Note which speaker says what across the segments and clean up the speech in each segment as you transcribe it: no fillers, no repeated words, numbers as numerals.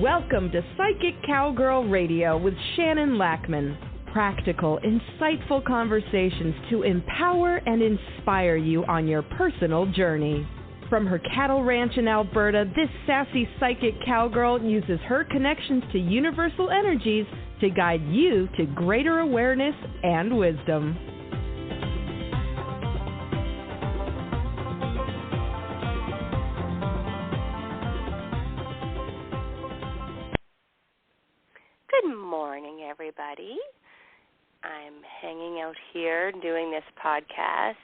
Speaker 1: Welcome to Psychic Cowgirl Radio with Shannon Lackman. Practical, insightful conversations to empower and inspire you on your personal journey. From her cattle ranch in Alberta, this sassy psychic cowgirl uses her connections to universal energies to guide you to greater awareness and wisdom.
Speaker 2: Good morning, everybody. I'm hanging out here doing this podcast,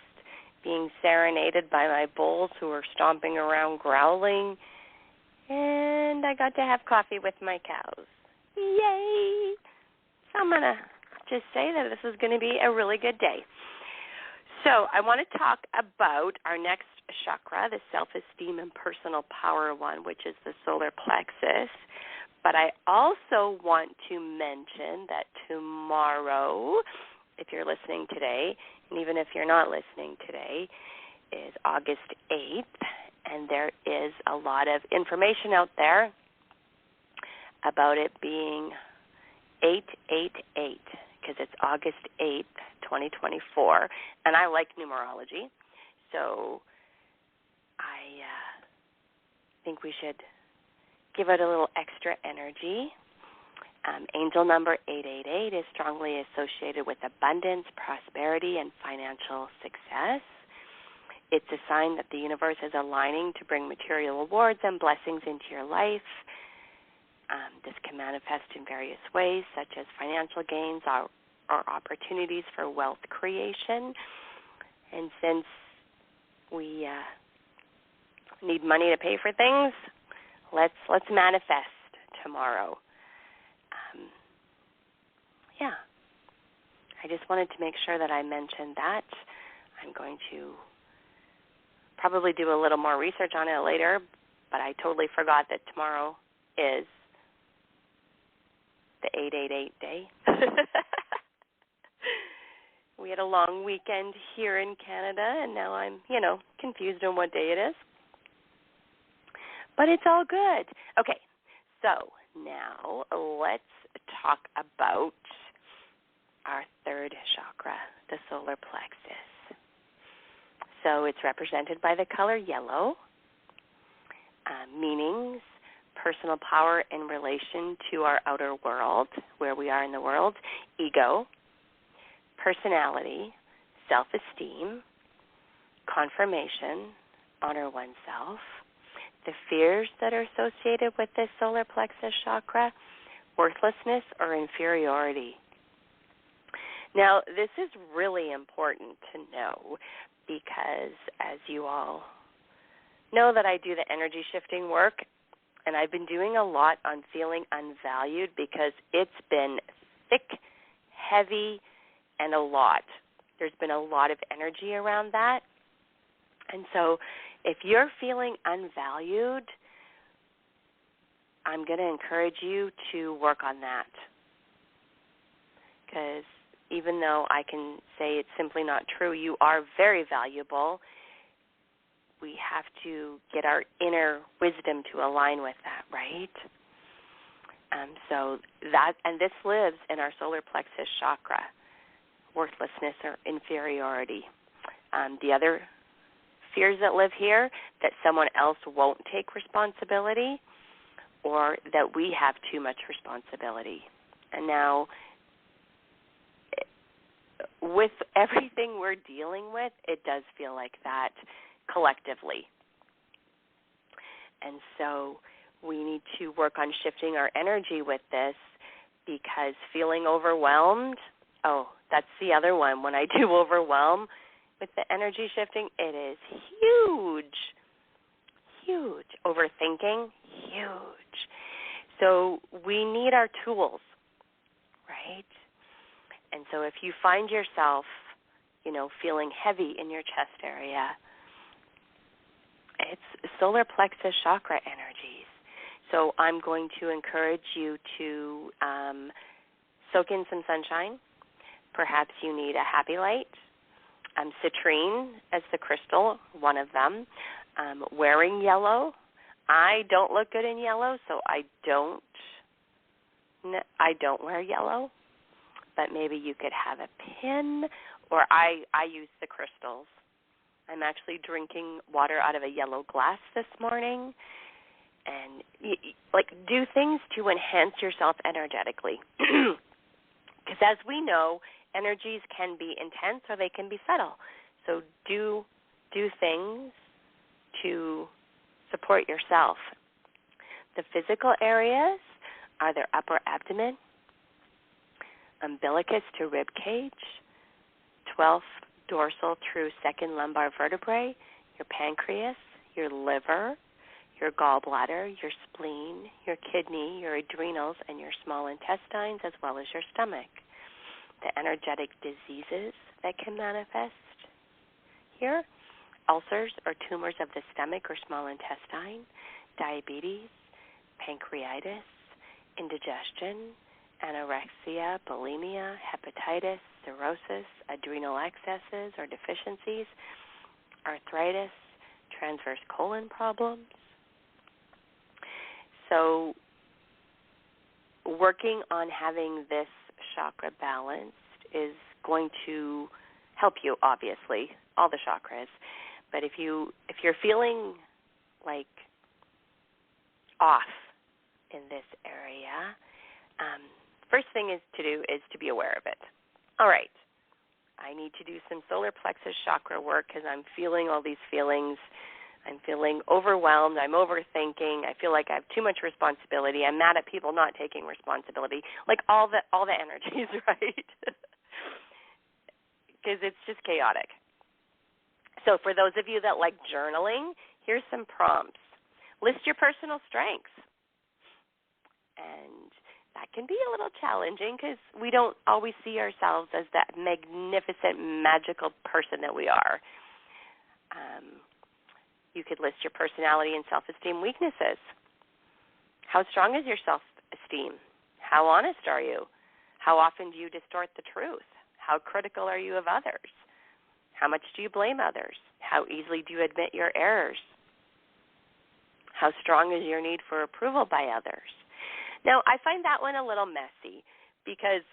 Speaker 2: being serenaded by my bulls who are stomping around growling, and I got to have coffee with my cows. Yay! So I'm going to just say that this is going to be a really good day. So I want to talk about our next chakra, the self-esteem and personal power one, which is the solar plexus. But I also want to mention that tomorrow, if you're listening today, and even if you're not listening today, is August 8th, and there is a lot of information out there about it being 888, because it's August 8th, 2024, and I like numerology, so I think we should give it a little extra energy. Angel number 888 is strongly associated with abundance, prosperity, and financial success. It's a sign that the universe is aligning to bring material rewards and blessings into your life. This can manifest in various ways, such as financial gains or opportunities for wealth creation. And since we need money to pay for things, let's manifest tomorrow. I just wanted to make sure that I mentioned that. I'm going to probably do a little more research on it later, but I totally forgot that tomorrow is the 888 day. We had a long weekend here in Canada, and now I'm, confused on what day it is. But it's all good. Okay, so now let's talk about our third chakra, the solar plexus. So it's represented by the color yellow. Meanings, personal power in relation to our outer world, where we are in the world, ego, personality, self-esteem, confirmation, honor oneself. The fears that are associated with this solar plexus chakra, worthlessness or inferiority. Now, this is really important to know because, as you all know, that I do the energy shifting work, and I've been doing a lot on feeling unvalued because it's been thick, heavy, and a lot. There's been a lot of energy around that. And so if you're feeling unvalued, I'm going to encourage you to work on that. Because even though I can say it's simply not true, you are very valuable, we have to get our inner wisdom to align with that, right? So that, and this lives in our solar plexus chakra, worthlessness or inferiority. The other fears that live here, that someone else won't take responsibility or that we have too much responsibility. And now, with everything we're dealing with, it does feel like that collectively. And so we need to work on shifting our energy with this because feeling overwhelmed, that's the other one. When I do overwhelm with the energy shifting, it is huge. Overthinking, huge. So we need our tools, right? And so if you find yourself, feeling heavy in your chest area, it's solar plexus chakra energies. So I'm going to encourage you to soak in some sunshine. Perhaps you need a happy light. Citrine as the crystal, one of them. Wearing yellow. I don't look good in yellow, so I don't wear yellow. But maybe you could have a pin, or I use the crystals. I'm actually drinking water out of a yellow glass this morning. And, do things to enhance yourself energetically. Because as we know, energies can be intense or they can be subtle. So do things to support yourself. The physical areas are their upper abdomen, umbilicus to rib cage, 12th dorsal through second lumbar vertebrae, your pancreas, your liver, your gallbladder, your spleen, your kidney, your adrenals, and your small intestines, as well as your stomach. The energetic diseases that can manifest here, ulcers or tumors of the stomach or small intestine, diabetes, pancreatitis, indigestion, anorexia, bulimia, hepatitis, cirrhosis, adrenal excesses or deficiencies, arthritis, transverse colon problems. So working on having this chakra balanced is going to help you, obviously, all the chakras. But if you're feeling like off in this area, first thing to do is to be aware of it. All right, I need to do some solar plexus chakra work because I'm feeling all these feelings. I'm feeling overwhelmed. I'm overthinking. I feel like I have too much responsibility. I'm mad at people not taking responsibility. Like all the energies, right? Because it's just chaotic. So for those of you that like journaling, here's some prompts. List your personal strengths. And that can be a little challenging because we don't always see ourselves as that magnificent, magical person that we are. You could list your personality and self-esteem weaknesses. How strong is your self-esteem? How honest are you? How often do you distort the truth? How critical are you of others? How much do you blame others? How easily do you admit your errors? How strong is your need for approval by others? Now, I find that one a little messy because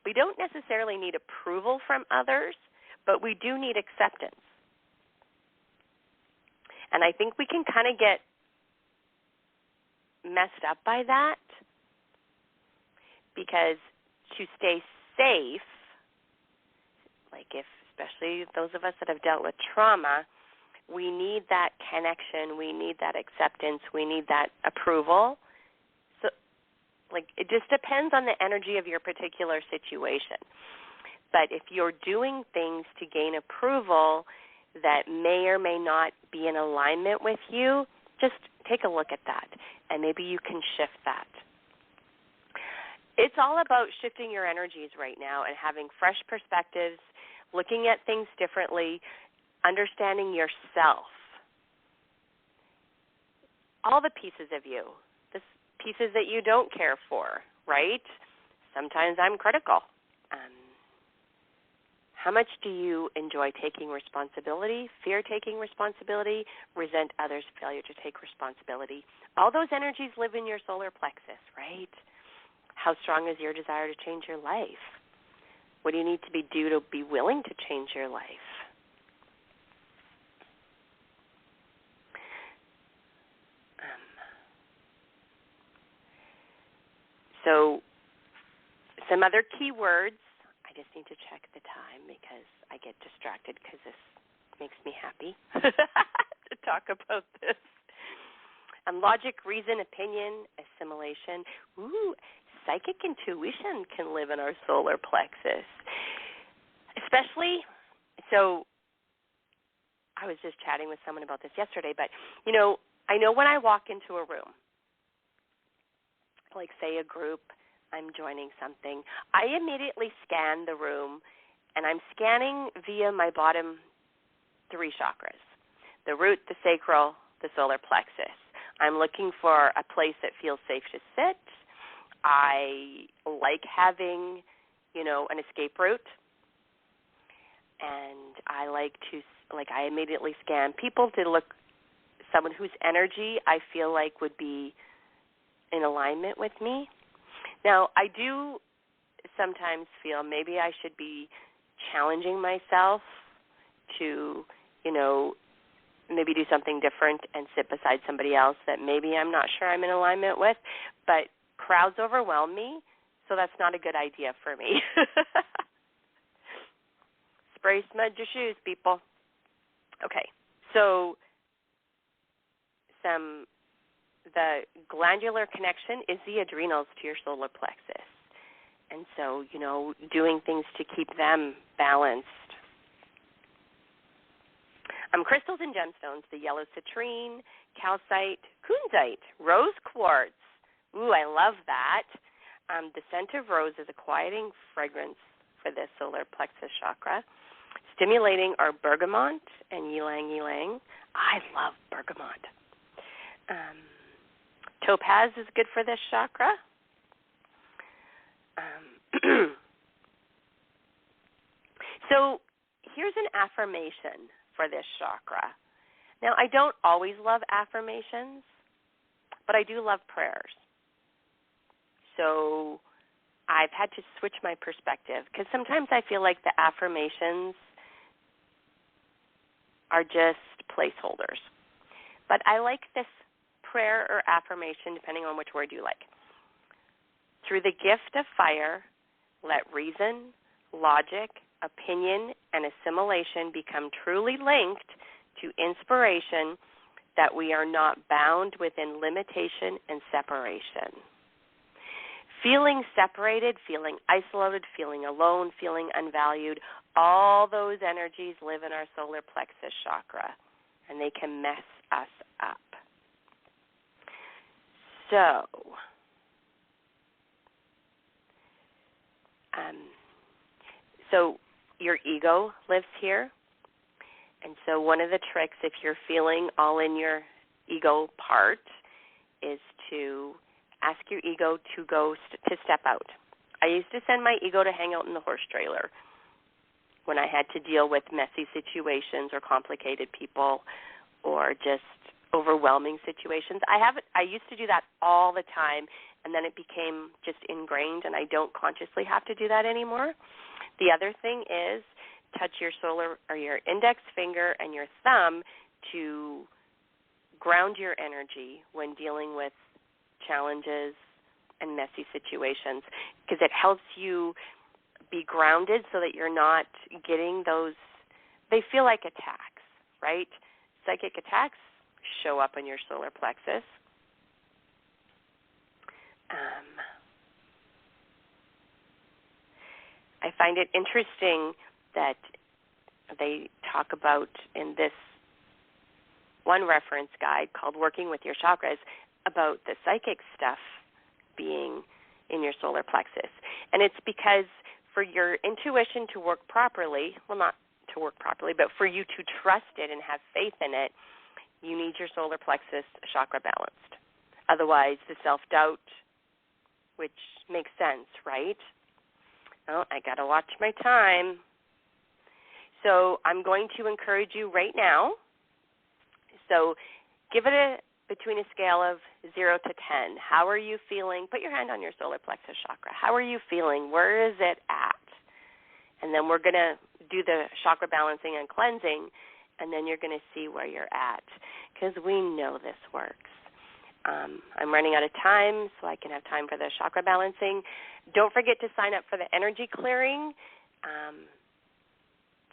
Speaker 2: we don't necessarily need approval from others, but we do need acceptance. And I think we can kind of get messed up by that because to stay safe, especially those of us that have dealt with trauma, we need that connection, we need that acceptance, we need that approval. So, it just depends on the energy of your particular situation. But if you're doing things to gain approval that may or may not be in alignment with you, just take a look at that, and maybe you can shift that. It's all about shifting your energies right now and having fresh perspectives, looking at things differently, understanding yourself. All the pieces of you, the pieces that you don't care for, right? Sometimes I'm critical. How much do you enjoy taking responsibility, fear taking responsibility, resent others' failure to take responsibility? All those energies live in your solar plexus, right? How strong is your desire to change your life? What do you need to do to be willing to change your life? So some other keywords. I just need to check the time because I get distracted because this makes me happy to talk about this. Logic, reason, opinion, assimilation. Psychic intuition can live in our solar plexus. Especially, so I was just chatting with someone about this yesterday, but, I know when I walk into a room, like say a group, I'm joining something, I immediately scan the room, and I'm scanning via my bottom 3 chakras, the root, the sacral, the solar plexus. I'm looking for a place that feels safe to sit. I like having, an escape route, and I like to, I immediately scan people to look someone whose energy I feel like would be in alignment with me. Now, I do sometimes feel maybe I should be challenging myself to, maybe do something different and sit beside somebody else that maybe I'm not sure I'm in alignment with, but crowds overwhelm me, so that's not a good idea for me. Spray smudge your shoes, people. Okay, so the glandular connection is the adrenals to your solar plexus. And so, doing things to keep them balanced. Crystals and gemstones, the yellow citrine, calcite, kunzite, rose quartz. Ooh, I love that. The scent of rose is a quieting fragrance for the solar plexus chakra. Stimulating are bergamot and ylang ylang. I love bergamot. Topaz is good for this chakra. So here's an affirmation for this chakra. Now, I don't always love affirmations, but I do love prayers. So I've had to switch my perspective because sometimes I feel like the affirmations are just placeholders. But I like this prayer or affirmation, depending on which word you like. Through the gift of fire, let reason, logic, opinion, and assimilation become truly linked to inspiration, that we are not bound within limitation and separation. Feeling separated, feeling isolated, feeling alone, feeling unvalued, all those energies live in our solar plexus chakra, and they can mess us up. So your ego lives here. And so one of the tricks, if you're feeling all in your ego part, is to ask your ego to step out. I used to send my ego to hang out in the horse trailer when I had to deal with messy situations or complicated people or just overwhelming situations. I used to do that all the time, and then it became just ingrained, and I don't consciously have to do that anymore. The other thing is touch your solar or your index finger and your thumb to ground your energy when dealing with challenges and messy situations, because it helps you be grounded so that you're not getting those, they feel like attacks, right? Psychic attacks show up in your solar plexus. I find it interesting that they talk about in this one reference guide called Working with Your Chakras about the psychic stuff being in your solar plexus. And it's because for your intuition to work properly, well, not to work properly, but for you to trust it and have faith in it, you need your solar plexus chakra balanced. Otherwise, the self-doubt, which makes sense, right? Oh, I got to watch my time. So I'm going to encourage you right now. So give it between a scale of 0 to 10. How are you feeling? Put your hand on your solar plexus chakra. How are you feeling? Where is it at? And then we're going to do the chakra balancing and cleansing, and then you're going to see where you're at, because we know this works. I'm running out of time, so I can have time for the chakra balancing. Don't forget to sign up for the energy clearing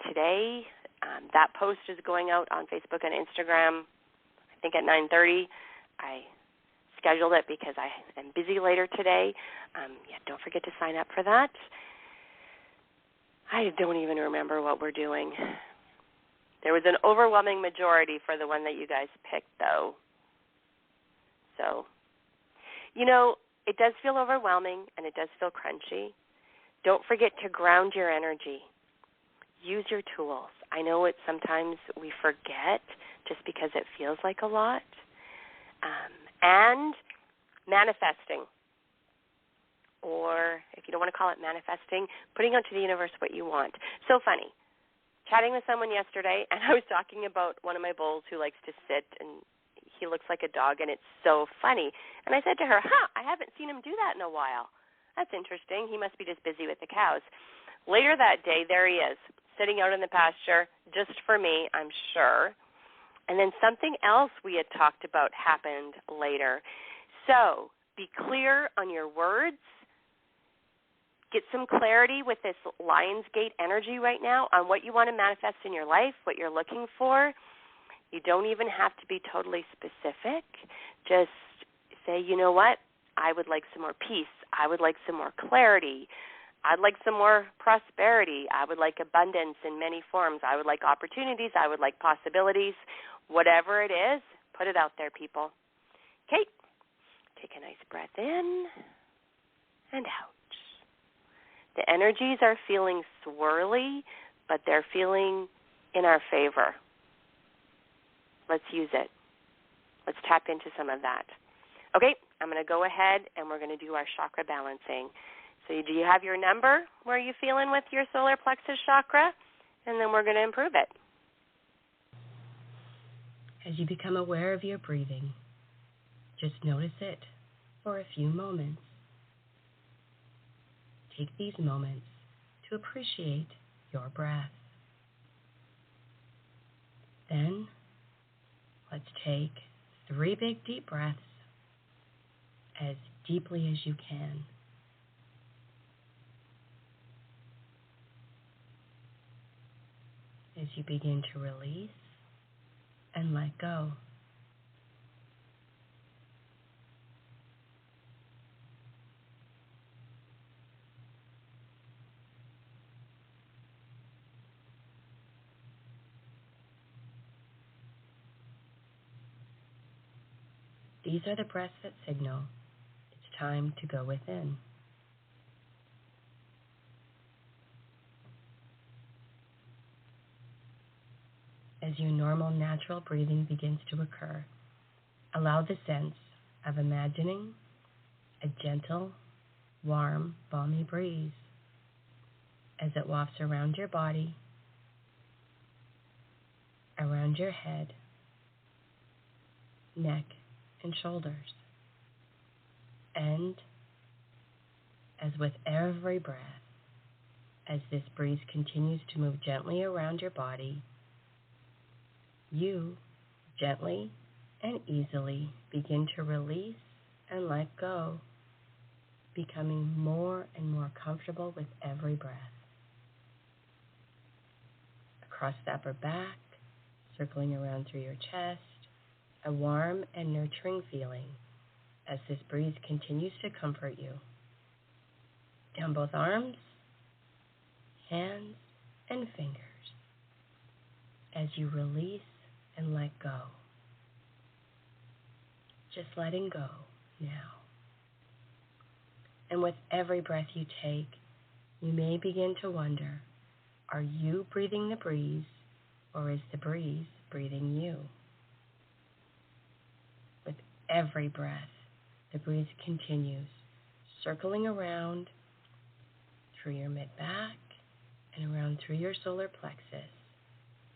Speaker 2: today. That post is going out on Facebook and Instagram, I think at 9:30. I scheduled it because I am busy later today. Don't forget to sign up for that. I don't even remember what we're doing. There was an overwhelming majority for the one that you guys picked, though. So, it does feel overwhelming and it does feel crunchy. Don't forget to ground your energy. Use your tools. I know sometimes we forget just because it feels like a lot. And manifesting, or if you don't want to call it manifesting, putting out to the universe what you want. So funny. Chatting with someone yesterday, and I was talking about one of my bulls who likes to sit, and he looks like a dog, and it's so funny. And I said to her, I haven't seen him do that in a while. That's interesting. He must be just busy with the cows. Later that day, there he is, sitting out in the pasture, just for me, I'm sure. And then something else we had talked about happened later. So be clear on your words. Get some clarity with this Lionsgate energy right now on what you want to manifest in your life, what you're looking for. You don't even have to be totally specific. Just say, you know what? I would like some more peace. I would like some more clarity. I'd like some more prosperity. I would like abundance in many forms. I would like opportunities. I would like possibilities. Whatever it is, put it out there, people. Okay, take a nice breath in and out. The energies are feeling swirly, but they're feeling in our favor. Let's use it. Let's tap into some of that. Okay, I'm going to go ahead and we're going to do our chakra balancing. So do you have your number? Where are you feeling with your solar plexus chakra? And then we're going to improve it.
Speaker 3: As you become aware of your breathing, just notice it for a few moments. Take these moments to appreciate your breath. Then, let's take 3 big deep breaths as deeply as you can. As you begin to release and let go. These are the breaths that signal it's time to go within. As your normal, natural breathing begins to occur, allow the sense of imagining a gentle, warm, balmy breeze as it wafts around your body, around your head, neck, and shoulders. And as with every breath, as this breeze continues to move gently around your body, you gently and easily begin to release and let go, becoming more and more comfortable with every breath. Across the upper back, circling around through your chest, a warm and nurturing feeling as this breeze continues to comfort you. Down both arms, hands, and fingers as you release and let go. Just letting go now. And with every breath you take, you may begin to wonder, are you breathing the breeze, or is the breeze breathing you? With every breath, the breeze continues, circling around through your mid-back and around through your solar plexus.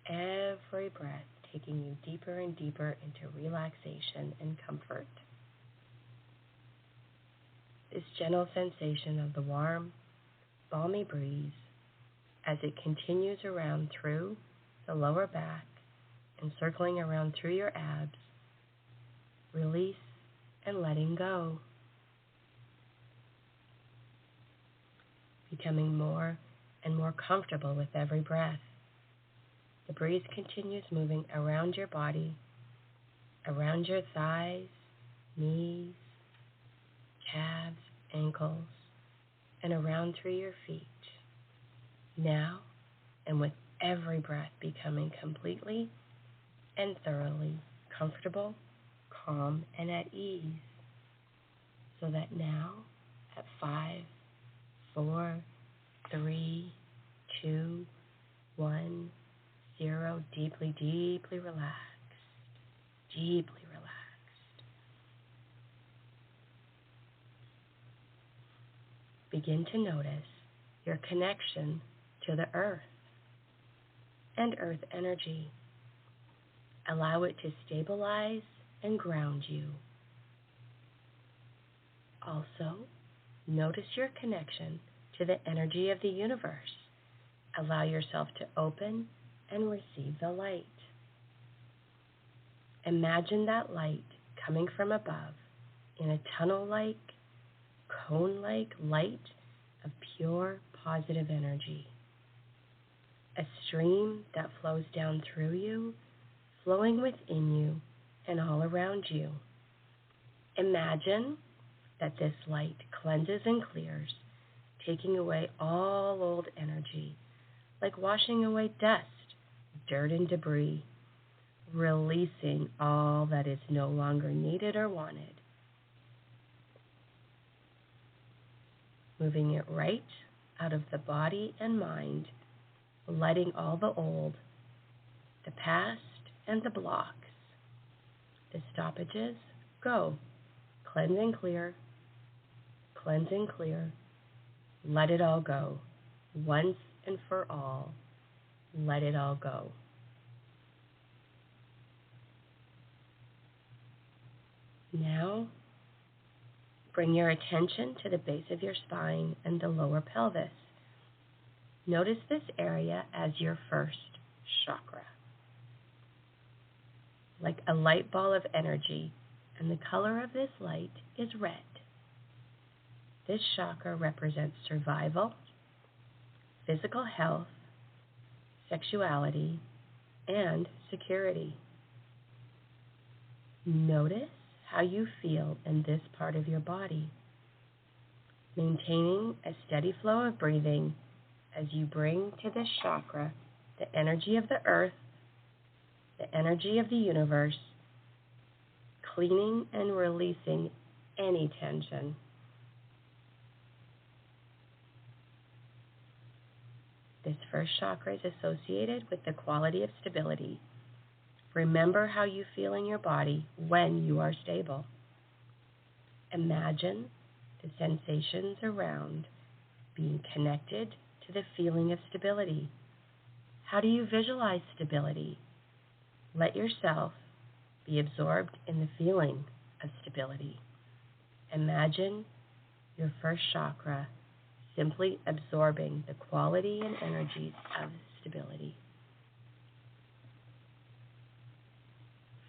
Speaker 3: Every breath taking you deeper and deeper into relaxation and comfort. This gentle sensation of the warm, balmy breeze as it continues around through the lower back and circling around through your abs, release and letting go. Becoming more and more comfortable with every breath. The breeze continues moving around your body, around your thighs, knees, calves, ankles, and around through your feet. Now, and with every breath, becoming completely and thoroughly comfortable, calm, and at ease. So that now, at 5, 4, 3, 2, 1, 0, deeply, deeply relaxed, deeply relaxed. Begin to notice your connection to the earth and earth energy. Allow it to stabilize and ground you. Also, notice your connection to the energy of the universe. Allow yourself to open and receive the light. Imagine that light coming from above in a tunnel-like, cone-like light of pure positive energy. A stream that flows down through you, flowing within you and all around you. Imagine that this light cleanses and clears, taking away all old energy, like washing away dust, dirt, and debris, releasing all that is no longer needed or wanted. Moving it right out of the body and mind, letting all the old, the past, and the blocks, the stoppages, go. Cleanse and clear, cleanse and clear. Let it all go. Once and for all, let it all go. Now, bring your attention to the base of your spine and the lower pelvis. Notice this area as your first chakra. Like a light ball of energy, and the color of this light is red. This chakra represents survival, physical health, sexuality, and security. Notice how you feel in this part of your body, maintaining a steady flow of breathing as you bring to this chakra the energy of the earth, the energy of the universe, cleaning and releasing any tension. This first chakra is associated with the quality of stability. Remember how you feel in your body when you are stable. Imagine the sensations around being connected to the feeling of stability. How do you visualize stability? Let yourself be absorbed in the feeling of stability. Imagine your first chakra simply absorbing the quality and energies of stability.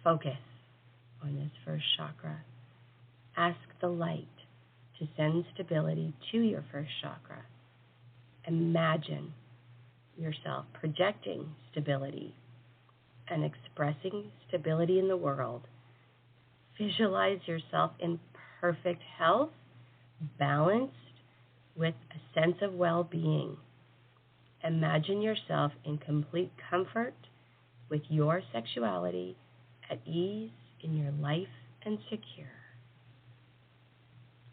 Speaker 3: Focus on this first chakra. Ask the light to send stability to your first chakra. Imagine yourself projecting stability and expressing stability in the world. Visualize yourself in perfect health, balanced, with a sense of well-being. Imagine yourself in complete comfort with your sexuality, at ease in your life, and secure.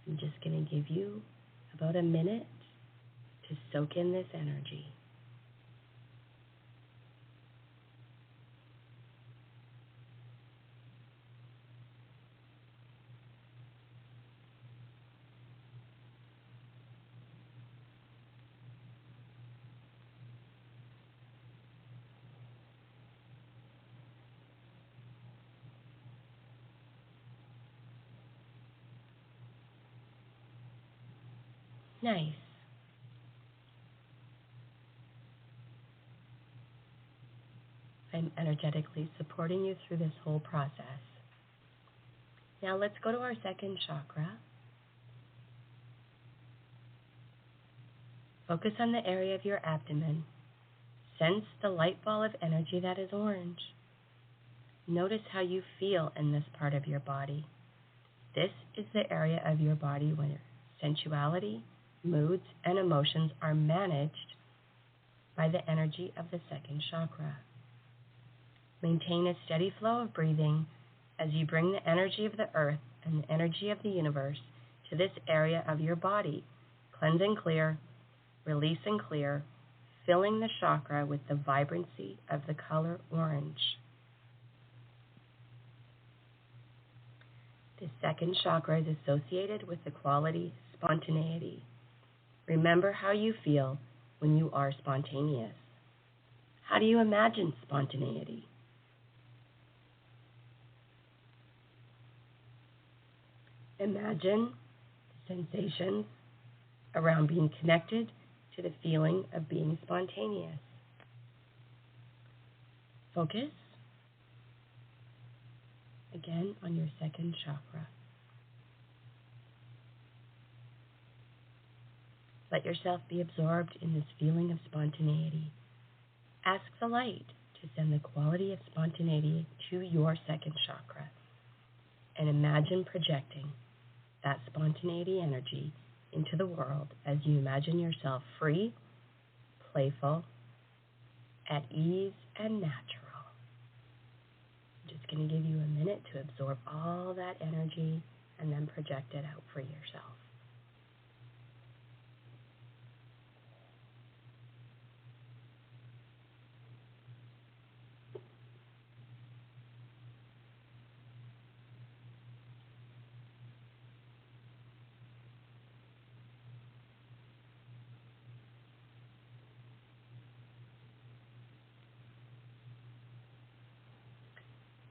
Speaker 3: I'm just going to give you about a minute to soak in this energy. Nice. I'm energetically supporting you through this whole process. Now let's go to our second chakra. Focus on the area of your abdomen. Sense the light ball of energy that is orange. Notice how you feel in this part of your body. This is the area of your body where sensuality, moods, and emotions are managed by the energy of the second chakra. Maintain a steady flow of breathing as you bring the energy of the earth and the energy of the universe to this area of your body. Cleanse and clear, release and clear, filling the chakra with the vibrancy of the color orange. The second chakra is associated with the quality spontaneity. Remember how you feel when you are spontaneous. How do you imagine spontaneity? Imagine sensations around being connected to the feeling of being spontaneous. Focus again on your second chakra. Let yourself be absorbed in this feeling of spontaneity. Ask the light to send the quality of spontaneity to your second chakra, and imagine projecting that spontaneity energy into the world as you imagine yourself free, playful, at ease, and natural. I'm just going to give you a minute to absorb all that energy and then project it out for yourself.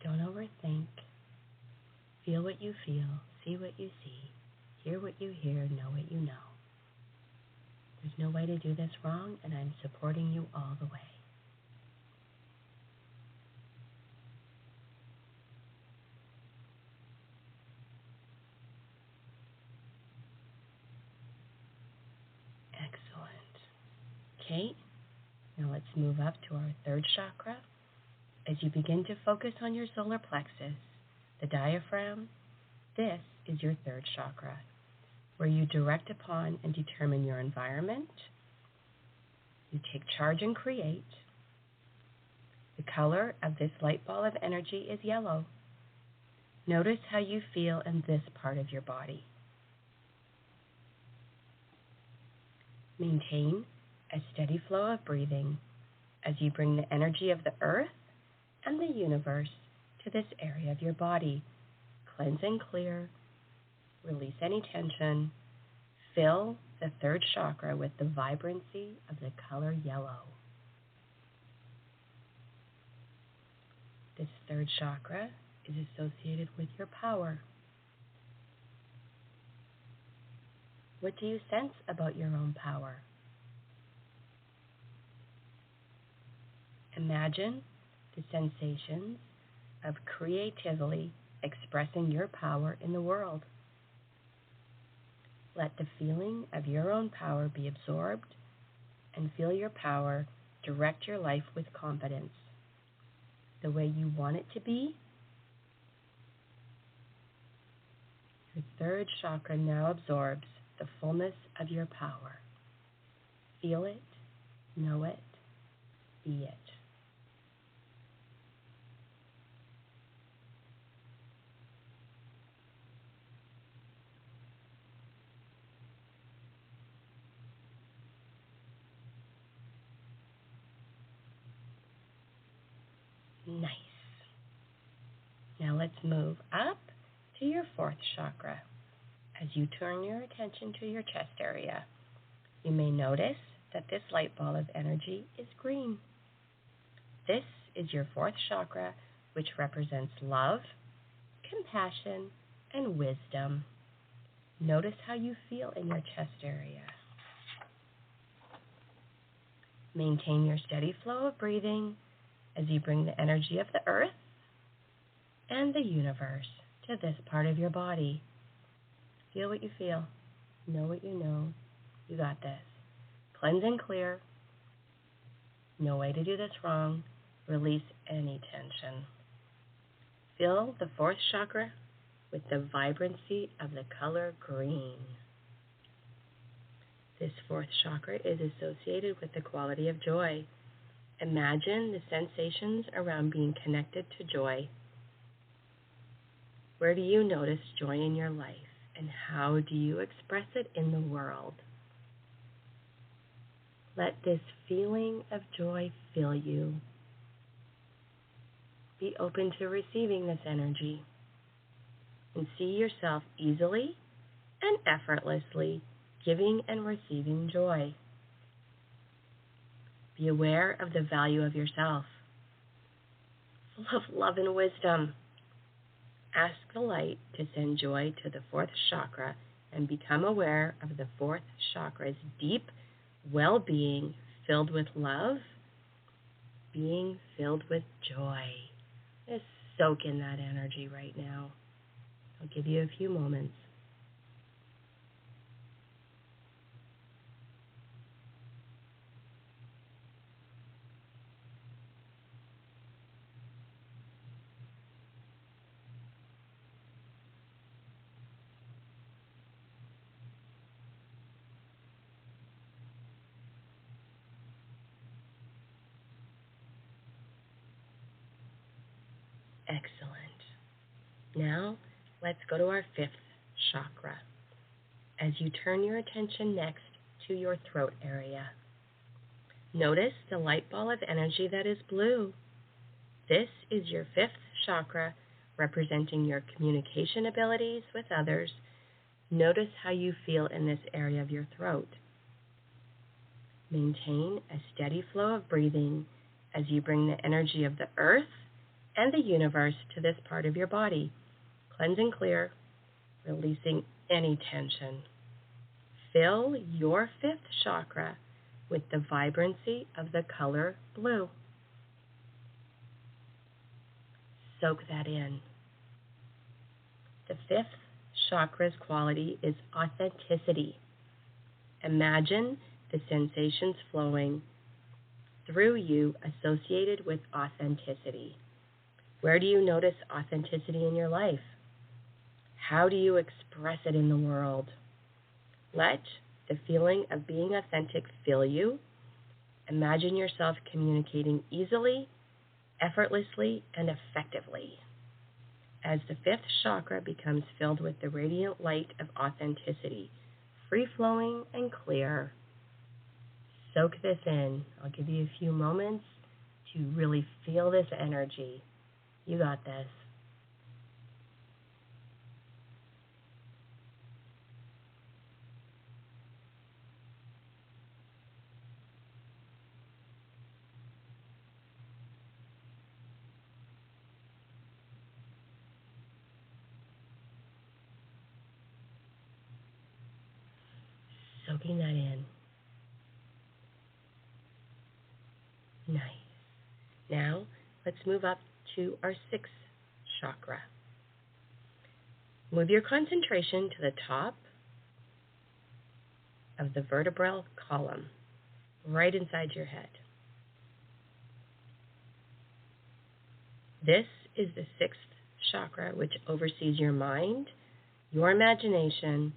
Speaker 3: Don't overthink. Feel what you feel, see what you see, hear what you hear, know what you know. There's no way to do this wrong, and I'm supporting you all the way. Excellent. Okay, now let's move up to our third chakra. As you begin to focus on your solar plexus, the diaphragm, this is your third chakra, where you direct upon and determine your environment. You take charge and create. The color of this light ball of energy is yellow. Notice how you feel in this part of your body. Maintain a steady flow of breathing as you bring the energy of the earth and the universe to this area of your body. Cleanse and clear, release any tension, fill the third chakra with the vibrancy of the color yellow. This third chakra is associated with your power. What do you sense about your own power? Imagine the sensations of creatively expressing your power in the world. Let the feeling of your own power be absorbed and feel your power direct your life with confidence, the way you want it to be. Your third chakra now absorbs the fullness of your power. Feel it, know it, be it. Nice. Now let's move up to your fourth chakra. As you turn your attention to your chest area, you may notice that this light ball of energy is green. This is your fourth chakra, which represents love, compassion, and wisdom. Notice how you feel in your chest area. Maintain your steady flow of breathing as you bring the energy of the earth and the universe to this part of your body. Feel what you feel. Know what you know. You got this. Cleanse and clear. No way to do this wrong. Release any tension. Fill the fourth chakra with the vibrancy of the color green. This fourth chakra is associated with the quality of joy. Imagine the sensations around being connected to joy. Where do you notice joy in your life, and how do you express it in the world? Let this feeling of joy fill you. Be open to receiving this energy, and see yourself easily and effortlessly giving and receiving joy. Be aware of the value of yourself, full of love and wisdom. Ask the light to send joy to the fourth chakra and become aware of the fourth chakra's deep well-being, filled with love, being filled with joy. Just soak in that energy right now. I'll give you a few moments. Excellent. Now, let's go to our fifth chakra. As you turn your attention next to your throat area, notice the light ball of energy that is blue. This is your fifth chakra, representing your communication abilities with others. Notice how you feel in this area of your throat. Maintain a steady flow of breathing as you bring the energy of the earth and the universe to this part of your body. Cleanse and clear, releasing any tension. Fill your fifth chakra with the vibrancy of the color blue. Soak that in. The fifth chakra's quality is authenticity. Imagine the sensations flowing through you associated with authenticity. Where do you notice authenticity in your life? How do you express it in the world? Let the feeling of being authentic fill you. Imagine yourself communicating easily, effortlessly, and effectively. As the fifth chakra becomes filled with the radiant light of authenticity, free-flowing and clear. Soak this in. I'll give you a few moments to really feel this energy. You got this. Soaking that in. Nice. Now, let's move up to our sixth chakra. Move your concentration to the top of the vertebral column, right inside your head. This is the sixth chakra, which oversees your mind, your imagination,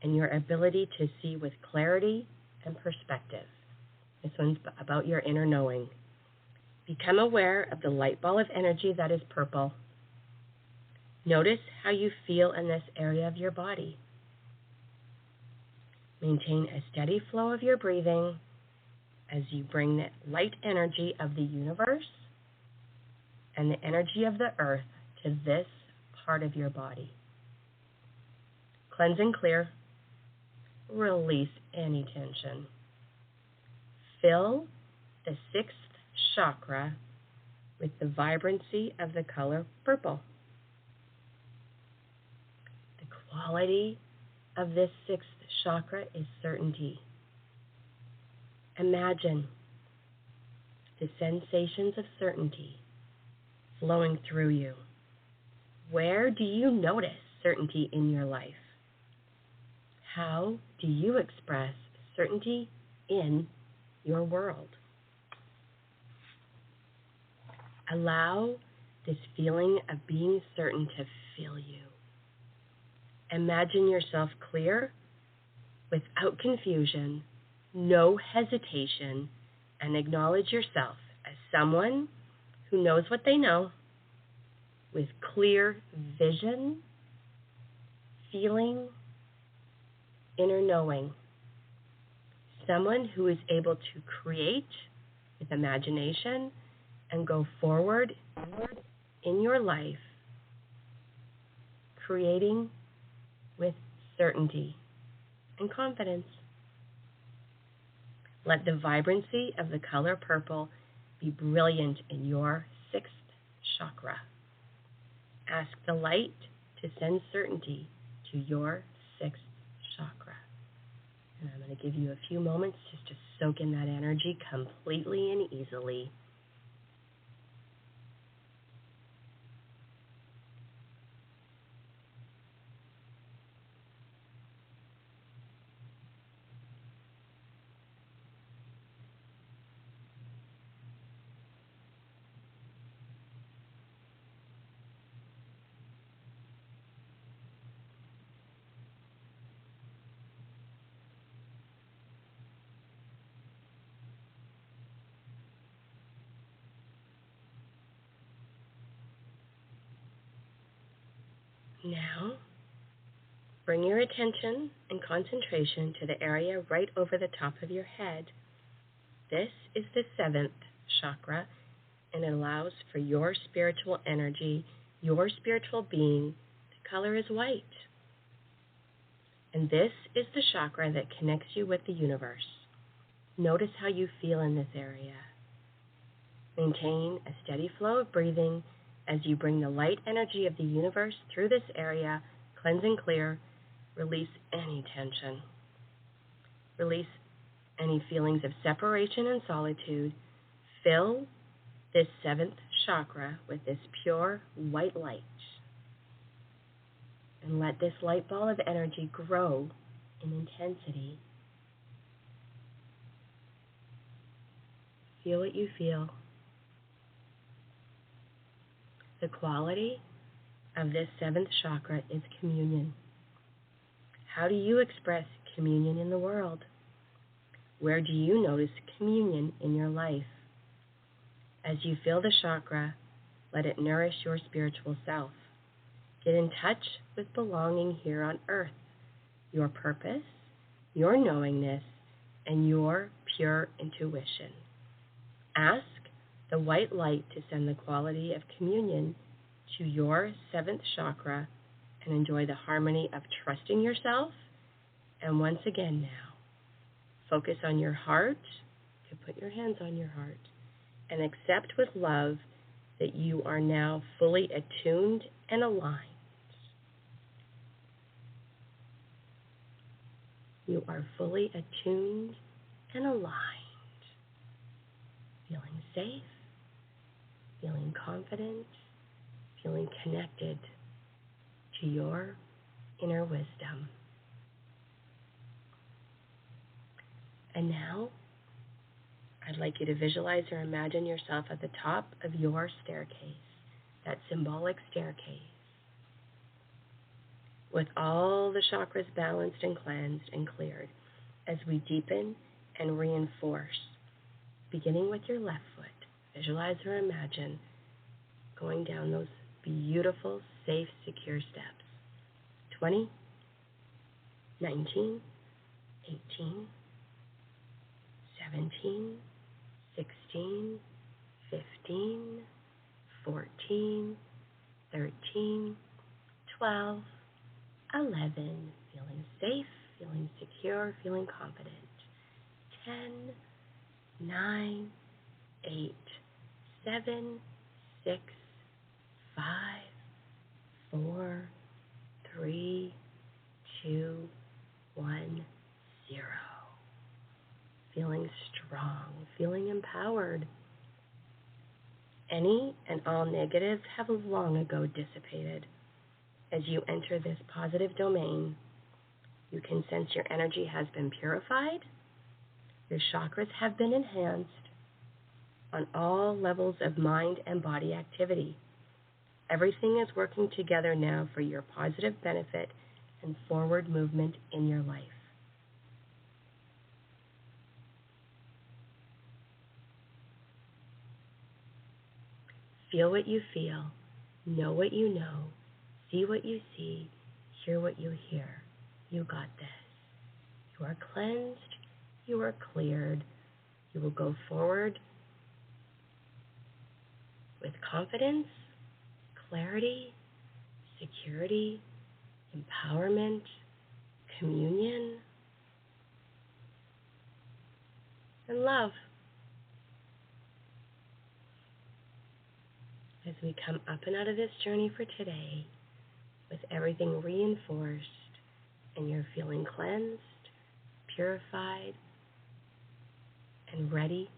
Speaker 3: and your ability to see with clarity and perspective. This one's about your inner knowing. Become aware of the light ball of energy that is purple. Notice how you feel in this area of your body. Maintain a steady flow of your breathing as you bring the light energy of the universe and the energy of the earth to this part of your body. Cleanse and clear. Release any tension. Fill the sixth chakra with the vibrancy of the color purple. The quality of this sixth chakra is certainty. Imagine the sensations of certainty flowing through you. Where do you notice certainty in your life? How do you express certainty in your world? Allow this feeling of being certain to fill you. Imagine yourself clear, without confusion, no hesitation, and acknowledge yourself as someone who knows what they know, with clear vision, feeling, inner knowing. Someone who is able to create with imagination and go forward in your life, creating with certainty and confidence. Let the vibrancy of the color purple be brilliant in your sixth chakra. Ask the light to send certainty to your sixth chakra. And I'm going to give you a few moments just to soak in that energy completely and easily. Now, bring your attention and concentration to the area right over the top of your head. This is the seventh chakra, and it allows for your spiritual energy, your spiritual being. The color is white. And this is the chakra that connects you with the universe. Notice how you feel in this area. Maintain a steady flow of breathing as you bring the light energy of the universe through this area, cleanse and clear, release any tension. Release any feelings of separation and solitude. Fill this seventh chakra with this pure white light. And let this light ball of energy grow in intensity. Feel what you feel. The quality of this seventh chakra is communion. How do you express communion in the world? Where do you notice communion in your life? As you feel the chakra, let it nourish your spiritual self. Get in touch with belonging here on earth, your purpose, your knowingness, and your pure intuition. Ask the white light to send the quality of communion to your seventh chakra and enjoy the harmony of trusting yourself. And once again now, focus on your heart. You can put your hands on your heart and accept with love that you are now fully attuned and aligned. You are fully attuned and aligned, feeling safe, feeling confident, feeling connected to your inner wisdom. And now, I'd like you to visualize or imagine yourself at the top of your staircase, that symbolic staircase, with all the chakras balanced and cleansed and cleared as we deepen and reinforce, beginning with your left foot. Visualize or imagine going down those beautiful, safe, secure steps. 20, 19, 18, 17, 16, 15, 14, 13, 12, 11, feeling safe, feeling secure, feeling confident. 10, 9, 8, 7, 6, 5, 4, 3, 2, 1, 0. Feeling strong, feeling empowered. Any and all negatives have long ago dissipated. As you enter this positive domain, you can sense your energy has been purified, your chakras have been enhanced on all levels of mind and body activity. Everything is working together now for your positive benefit and forward movement in your life. Feel what you feel, know what you know, see what you see, hear what you hear. You got this. You are cleansed, you are cleared. You will go forward with confidence, clarity, security, empowerment, communion, and love. As we come up and out of this journey for today, with everything reinforced, and you're feeling cleansed, purified, and ready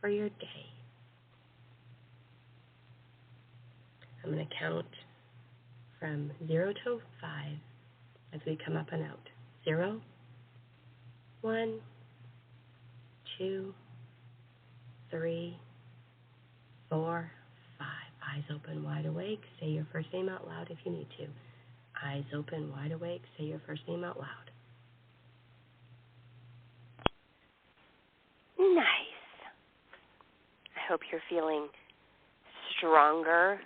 Speaker 3: for your day. I'm going to count from 0 to 5 as we come up and out. 0, 1, 2, 3, 4, 5. Eyes open, wide awake. Say your first name out loud if you need to. Eyes open, wide awake. Say your first name out loud.
Speaker 2: Nice. I hope you're feeling stronger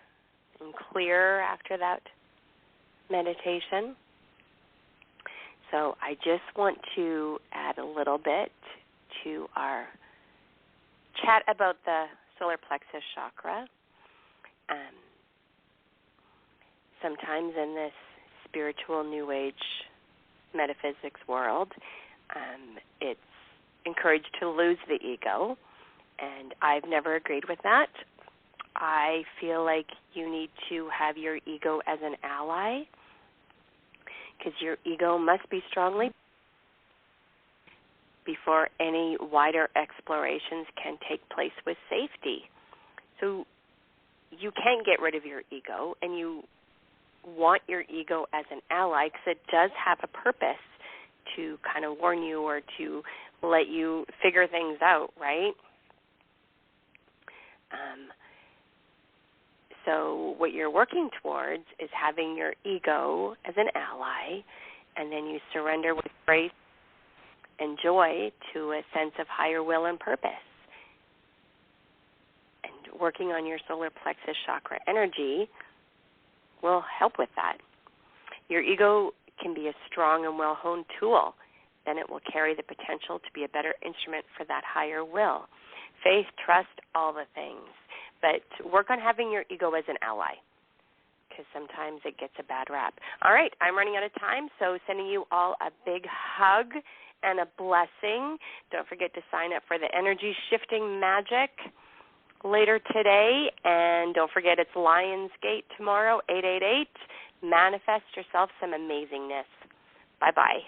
Speaker 2: and clearer after that meditation. So I just want to add a little bit to our chat about the Solar Plexus Chakra. Sometimes in this spiritual New Age metaphysics world, it's encouraged to lose the ego, and I've never agreed with that. I feel like you need to have your ego as an ally, because your ego must be strongly before any wider explorations can take place with safety. So you can't get rid of your ego, and you want your ego as an ally because it does have a purpose to kind of warn you or to let you figure things out, right? So what you're working towards is having your ego as an ally, and then you surrender with grace and joy to a sense of higher will and purpose. And working on your solar plexus chakra energy will help with that. Your ego can be a strong and well-honed tool. Then it will carry the potential to be a better instrument for that higher will. Faith, trust, all the things. But work on having your ego as an ally, because sometimes it gets a bad rap. All right, I'm running out of time, so sending you all a big hug and a blessing. Don't forget to sign up for the Energy Shifting Magic later today, and don't forget it's Lionsgate tomorrow, 888. Manifest yourself some amazingness. Bye-bye.